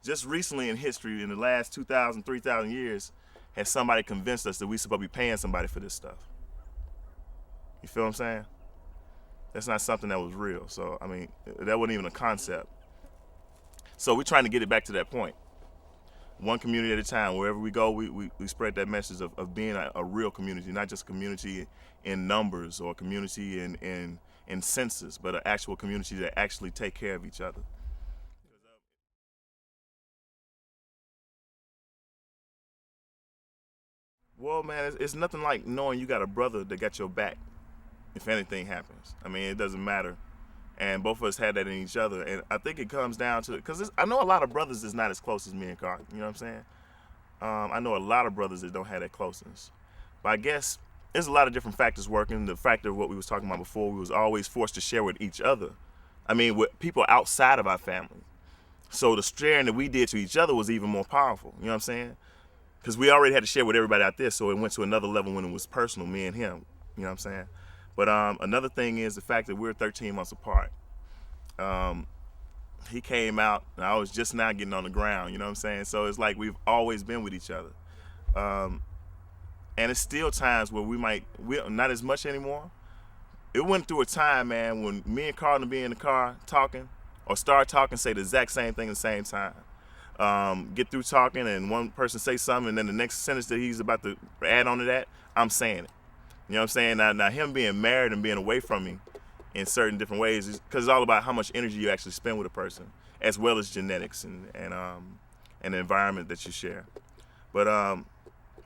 just recently in history, in the last 2,000, 3,000 years, has somebody convinced us that we supposed to be paying somebody for this stuff. You feel what I'm saying? That's not something that was real. So, I mean, that wasn't even a concept. So we're trying to get it back to that point. One community at a time. Wherever we go, we spread that message of being a real community, not just community in numbers or community in census, but an actual community that actually take care of each other. Well, man, it's nothing like knowing you got a brother that got your back if anything happens. I mean, it doesn't matter. And both of us had that in each other. And I think it comes down to, because I know a lot of brothers is not as close as me and Carl. You know what I'm saying? I know a lot of brothers that don't have that closeness. But I guess there's a lot of different factors working. The factor of what we was talking about before, we was always forced to share with each other. I mean, with people outside of our family. So the sharing that we did to each other was even more powerful. You know what I'm saying? Because we already had to share with everybody out there, so it went to another level when it was personal, me and him. You know what I'm saying? But another thing is the fact that we're 13 months apart. He came out, and I was just now getting on the ground. You know what I'm saying? So it's like we've always been with each other. And it's still times where we not as much anymore. It went through a time, man, when me and Carlton be in the car talking, or start talking, say the exact same thing at the same time. Get through talking and one person say something and then the next sentence that he's about to add on to that, I'm saying it. You know what I'm saying? Now him being married and being away from me in certain different ways, because it's all about how much energy you actually spend with a person, as well as genetics and the environment that you share. But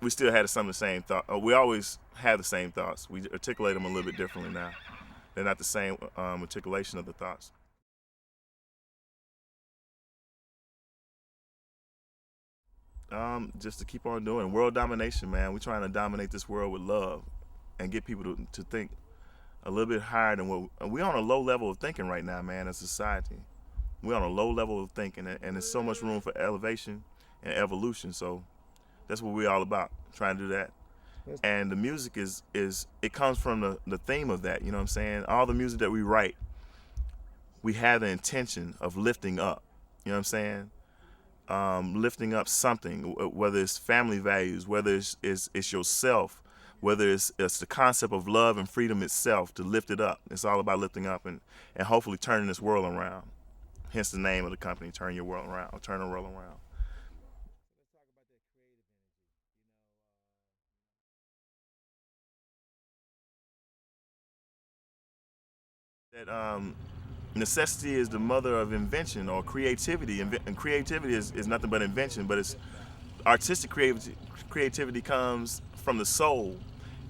we still had some of the same thought. We always have the same thoughts. We articulate them a little bit differently now. They're not the same articulation of the thoughts. Just to keep on doing world domination, man. We're trying to dominate this world with love and get people to think a little bit higher than we're on a low level of thinking right now, man, as a society. We're on a low level of thinking, and there's so much room for elevation and evolution. So that's what we're all about, trying to do that. And the music it comes from the theme of that, you know what I'm saying? All the music that we write, we have the intention of lifting up, you know what I'm saying? Lifting up something, whether it's family values, whether it's yourself, whether it's the concept of love and freedom itself, to lift it up. It's all about lifting up and hopefully turning this world around. Hence the name of the company, Turn Your World Around, or Turn the World Around. That necessity is the mother of invention or creativity, and creativity is nothing but invention, but it's artistic creativity comes from the soul,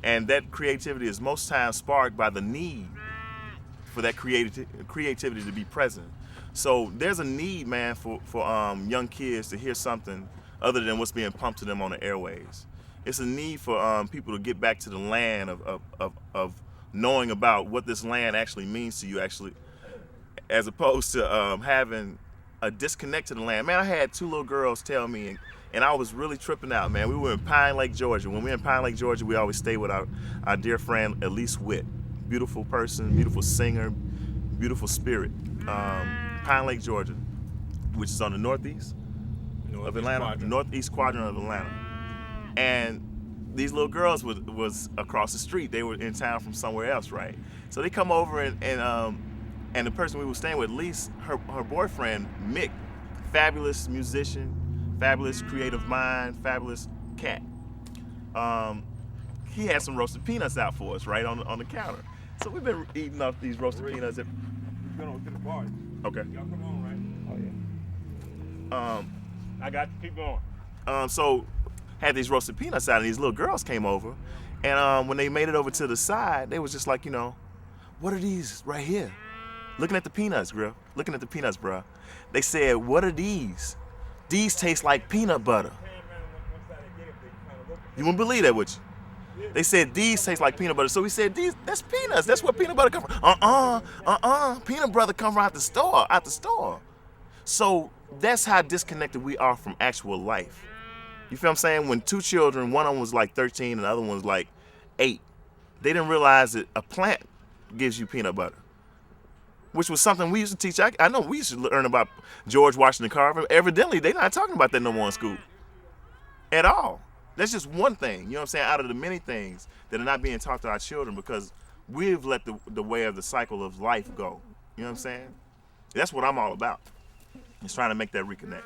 and that creativity is most times sparked by the need for that creativity to be present. So there's a need, man, for young kids to hear something other than what's being pumped to them on the airways. It's a need for people to get back to the land of knowing about what this land actually means to you, actually, as opposed to having a disconnect to the land. Man, I had two little girls tell me, and I was really tripping out, man. We were in Pine Lake, Georgia. When we were in Pine Lake, Georgia, we always stay with our dear friend, Elise Witt. Beautiful person, beautiful singer, beautiful spirit. Pine Lake, Georgia, which is on the northeast of Atlanta, northeast quadrant of Atlanta. And these little girls was across the street. They were in town from somewhere else, right? So they come over and the person we were staying with, Lise, her boyfriend, Mick, fabulous musician, fabulous creative mind, fabulous cat. He had some roasted peanuts out for us, right, on the counter. So we've been eating off these roasted peanuts. We're going to the party. Okay. Y'all come on, right? Oh, yeah. I got you. Keep going. So had these roasted peanuts out, and these little girls came over, and when they made it over to the side, they was just like, what are these right here? Looking at the peanuts, bro. Looking at the peanuts, bro. They said, what are these? These taste like peanut butter. You wouldn't believe that, would you? They said these taste like peanut butter. So we said, that's peanuts. That's where peanut butter come from. Peanut butter come from out the store. So that's how disconnected we are from actual life. You feel what I'm saying? When two children, one of them was like 13 and the other one was like 8, they didn't realize that a plant gives you peanut butter. which was something we used to teach. I know we used to learn about George Washington Carver. Evidently, they're not talking about that no more in school at all. That's just one thing, you know what I'm saying, out of the many things that are not being taught to our children because we've let the way of the cycle of life go. You know what I'm saying? That's what I'm all about. Is trying to make that reconnect.